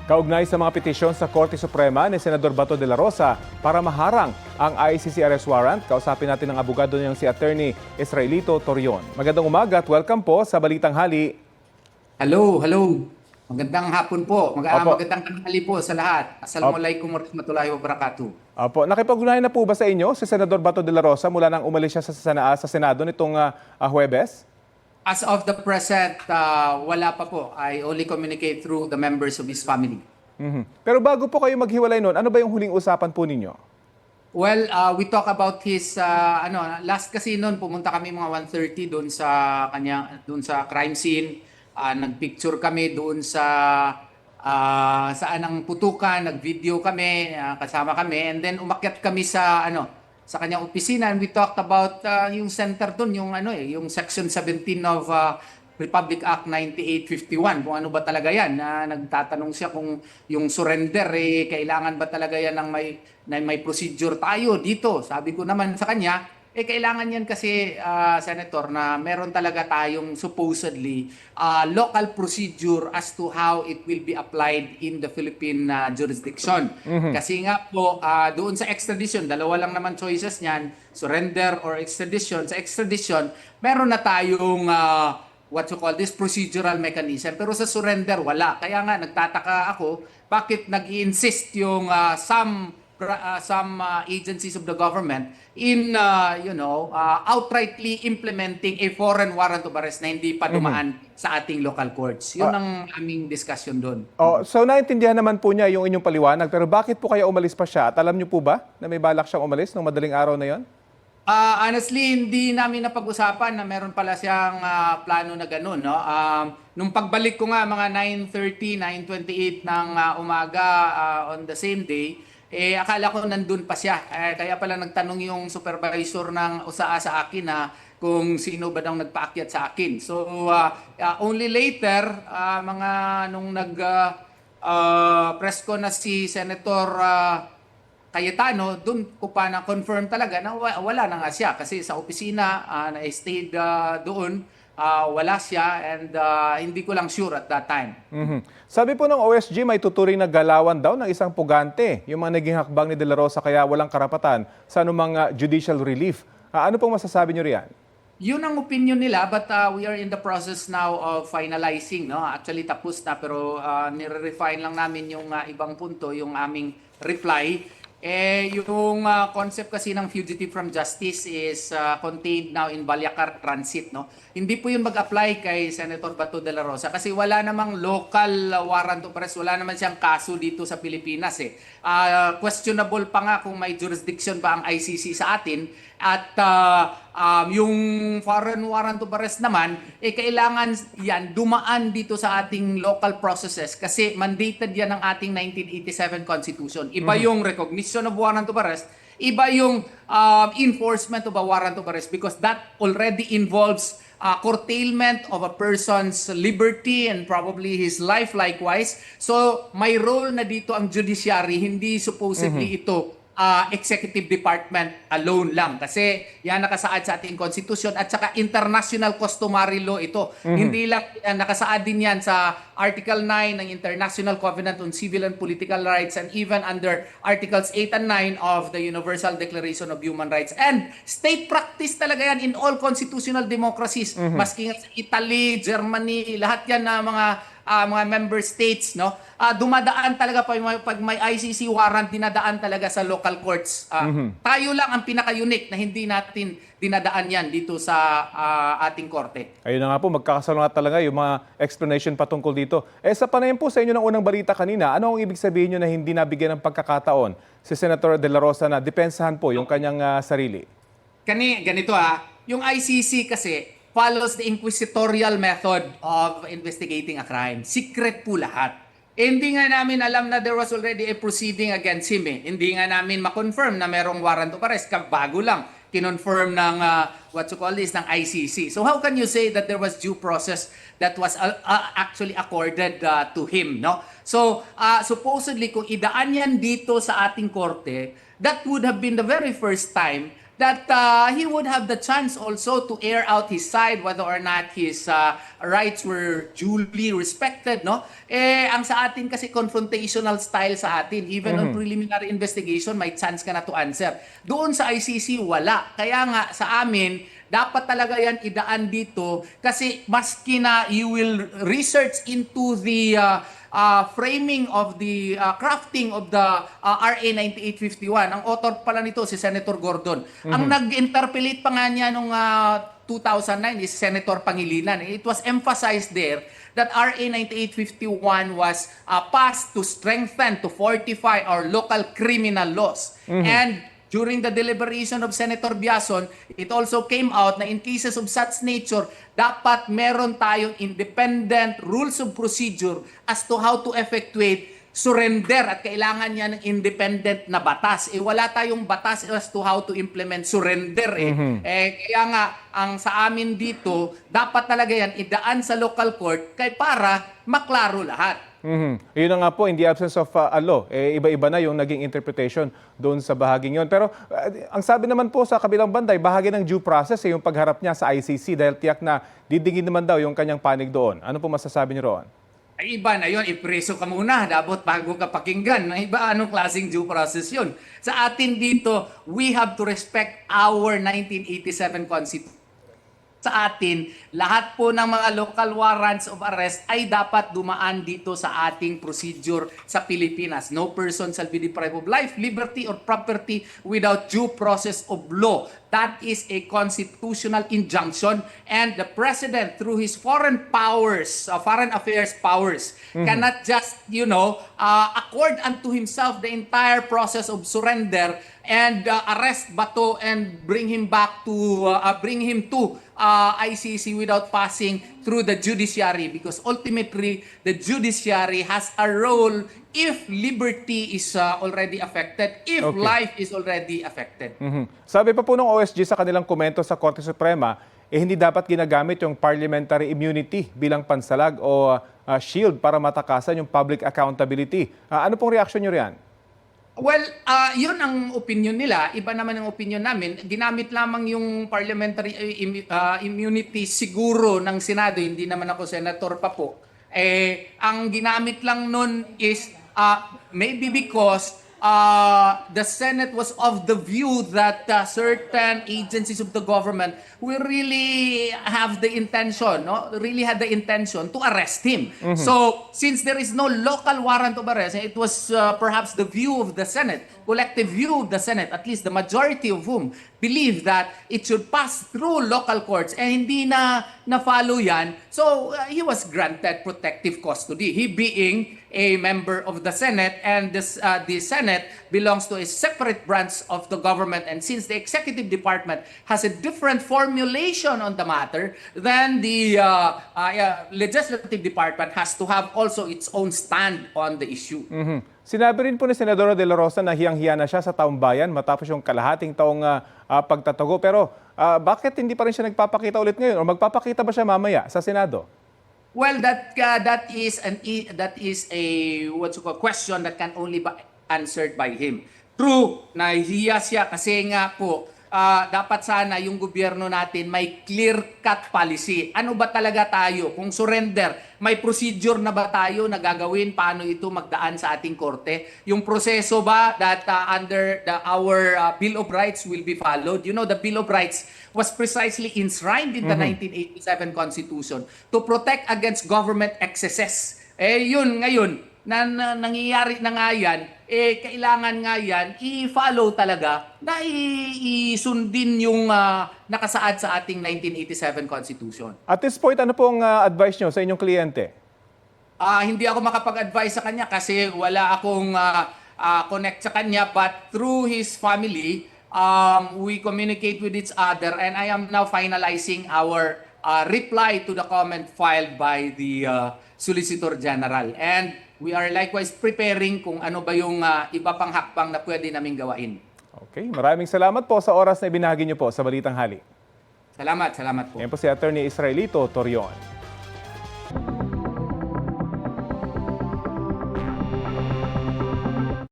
Kaugnay sa mga petisyon sa Korte Suprema ni Senador Bato de la Rosa para maharang ang ICC arrest warrant, kausapin natin ang abogado niyang si Attorney Israelito Torion. Magandang umaga at welcome po sa Balitang Hali. Hello, hello. Magandang hapon po. Opo. Magandang tanghali po sa lahat. Assalamualaikum warahmatullahi wabarakatuh. Opo, nakipag-ugnayan na po ba sa inyo si Senador Bato de la Rosa mula nang umalis siya sa Senado nitong Huwebes? As of the present, wala pa po. I only communicate through the members of his family. Pero bago po kayo maghiwalay noon, ano ba yung huling usapan po ninyo? Well, we talk about his last kasi noon pumunta kami mga 1:30 doon sa crime scene. Nagpicture kami doon sa saan ang putukan, nagvideo kami, kasama kami, and then umakyat kami sa kanyang opisina, and we talked about yung center doon, yung section 17 of Republic Act 9851, kung ano ba talaga yan. Nagtatanong siya kung yung surrender, kailangan ba talaga yan na may procedure tayo dito. Sabi ko naman sa kanya, kailangan yan kasi, Senator, na meron talaga tayong supposedly local procedure as to how it will be applied in the Philippine jurisdiction. Kasi nga po, doon sa extradition, dalawa lang naman choices niyan, surrender or extradition. Sa extradition, meron na tayong what you call this procedural mechanism. Pero sa surrender, wala. Kaya nga, nagtataka ako, bakit nag-i-insist yung some agencies of the government in outrightly implementing a foreign warrant of arrest na hindi pa dumaan sa ating local courts. Yun ang aming discussion doon. So naintindihan naman po niya yung inyong paliwanag, pero bakit po kaya umalis pa siya? At alam niyo po ba na may balak siyang umalis nung madaling araw na yon? Honestly, hindi namin napag-usapan na meron pala siyang plano na ganun. No? Nung pagbalik ko nga mga 9:30, 9:28 ng umaga on the same day, akala ko nandun pa siya. Kaya pala nagtanong yung supervisor ng USAA sa akin na kung sino ba daw nagpaakyat sa akin. So, only later, nung press ko na si Senator Cayetano, doon ko pa na-confirm talaga na wala na nga siya. Kasi sa opisina, na-stayed doon, wala siya, and hindi ko lang sure at that time. Sabi po ng OSG, may tuturing na galawan daw ng isang pugante. Yung mga naging hakbang ni De La Rosa kaya walang karapatan sa anumang judicial relief. Ano pong masasabi niyo riyan? Yun ang opinion nila, but we are in the process now of finalizing. No? Actually, tapos na, pero nire-refine lang namin yung ibang punto, yung aming reply. Yung concept kasi ng fugitive from justice is contained now in Valyacar Transit. No? Hindi po yun mag-apply kay Senator Bato de la Rosa kasi wala namang local warrant of arrest, wala naman siyang kaso dito sa Pilipinas. Questionable pa nga kung may jurisdiction ba ang ICC sa atin. At yung foreign warrant of arrest naman, kailangan yan dumaan dito sa ating local processes kasi mandated yan ng ating 1987 Constitution. Iba yung recognition of warrant of arrest, iba yung enforcement of a warrant of arrest because that already involves curtailment of a person's liberty and probably his life likewise. So may role na dito ang judiciary, hindi supposedly ito executive department alone lang kasi yan nakasaad sa ating constitution at saka international customary law ito. Hindi lang nakasaad din yan sa Article 9 ng International Covenant on Civil and Political Rights and even under Articles 8 and 9 of the Universal Declaration of Human Rights. And state practice talaga yan in all constitutional democracies. Maski nga sa Italy, Germany, lahat yan na mga member states, no? Dumadaan talaga pag may ICC warrant, dinadaan talaga sa local courts. Tayo lang ang pinaka-unique na hindi natin dinadaan yan dito sa ating korte. Ayun na nga po, magkakasalungat talaga yung mga explanation patungkol dito. Sa panayan po sa inyo ng unang balita kanina, ano ang ibig sabihin nyo na hindi nabigyan ng pagkakataon si Senator De La Rosa na depensahan po yung kanyang sarili? Ganito yung ICC kasi follows the inquisitorial method of investigating a crime. Secret po lahat. Hindi nga namin alam na there was already a proceeding against him. Hindi nga namin ma-confirm na merong warrant of arrest. Bago lang, kinonfirm ng ng ICC. So how can you say that there was due process that was actually accorded to him? No? So supposedly kung idaan yan dito sa ating korte, that would have been the very first time that he would have the chance also to air out his side whether or not his rights were duly respected, no? Ang sa atin kasi confrontational style sa atin, even on preliminary investigation, may chance ka na to answer. Doon sa ICC, wala. Kaya nga sa amin, dapat talaga yan idaan dito kasi maski na you will research into the framing of the crafting of the RA 9851. Ang author pala nito si Senator Gordon. Ang nag-interpellate pa nga niya nung 2009 is Senator Pangilinan. It was emphasized there that RA 9851 was passed to strengthen, to fortify our local criminal laws. And during the deliberation of Senator Biason, it also came out na in cases of such nature, dapat meron tayong independent rules of procedure as to how to effectuate surrender at kailangan niya ng independent na batas. Wala tayong batas as to how to implement surrender. Kaya nga, ang sa amin dito, dapat talaga yan idaan sa local court para maklaro lahat. Yun na nga po, in the absence of a law, iba-iba na yung naging interpretation doon sa bahaging yun. Pero ang sabi naman po sa kabilang banday, bahagi ng due process yung pagharap niya sa ICC dahil tiyak na didingin naman daw yung kanyang panig doon. Ano po masasabi niyo roon? Ay iba na yun, ipreso ka muna, dapat bago ka pakinggan. Ay iba, anong klaseng due process yun? Sa atin dito, we have to respect our 1987 Constitution. Sa atin, lahat po ng mga local warrants of arrest ay dapat dumaan dito sa ating procedure sa Pilipinas. No person shall be deprived of life, liberty, or property without due process of law. That is a constitutional injunction, and the President, through his foreign powers, foreign affairs powers, cannot just, accord unto himself the entire process of surrender and arrest Bato and bring him to ICC without passing through the judiciary, because ultimately the judiciary has a role if liberty is already affected, if life is already affected. Sabi pa po ng OSG sa kanilang komento sa Korte Suprema, hindi dapat ginagamit yung parliamentary immunity bilang pansalag o shield para matakasan yung public accountability. Ano pong reaksyon nyo riyan? Well, yun ang opinion nila. Iba naman ang opinion namin. Ginamit lamang yung parliamentary immunity siguro ng Senado. Hindi naman ako senator pa po. Ang ginamit lang nun is maybe because the Senate was of the view that certain agencies of the government will really have the intention, had the intention to arrest him. So, since there is no local warrant of arrest, it was perhaps the view of the Senate, collective view of the Senate, at least the majority of whom believe that it should pass through local courts and hindi na-follow yan. So, he was granted protective custody. He being a member of the Senate, and the Senate belongs to a separate branch of the government, and since the executive department has a different formulation on the matter, then the legislative department has to have also its own stand on the issue. Sinabi rin po ni Senadora De La Rosa na hiyang-hiya na siya sa taong bayan matapos yung kalahating taong pagtatago. Pero bakit hindi pa rin siya nagpapakita ulit ngayon? O magpapakita ba siya mamaya sa Senado? Well, that is a question that can only be answered by him. True, nahihiya siya kasi nga po dapat sana yung gobyerno natin may clear-cut policy. Ano ba talaga tayo? Kung surrender, may procedure na ba tayo na gagawin? Paano ito magdaan sa ating korte? Yung proseso ba that under our Bill of Rights will be followed? You know, the Bill of Rights was precisely enshrined in the 1987 Constitution to protect against government excesses. Yun ngayon, na nangyayari na nga yan, kailangan nga yan i-follow talaga na isundin yung nakasaad sa ating 1987 Constitution. At this point, ano pong advice nyo sa inyong kliyente? Hindi ako makapag-advise sa kanya kasi wala akong connect sa kanya, but through his family, we communicate with each other, and I am now finalizing our reply to the comment filed by the Solicitor General. And we are likewise preparing kung ano ba yung iba pang hakbang na pwede naming gawain. Okay, maraming salamat po sa oras na ibinahagi niyo po sa Balitang Hali. Salamat po. Yan po si Attorney Israelito Torion.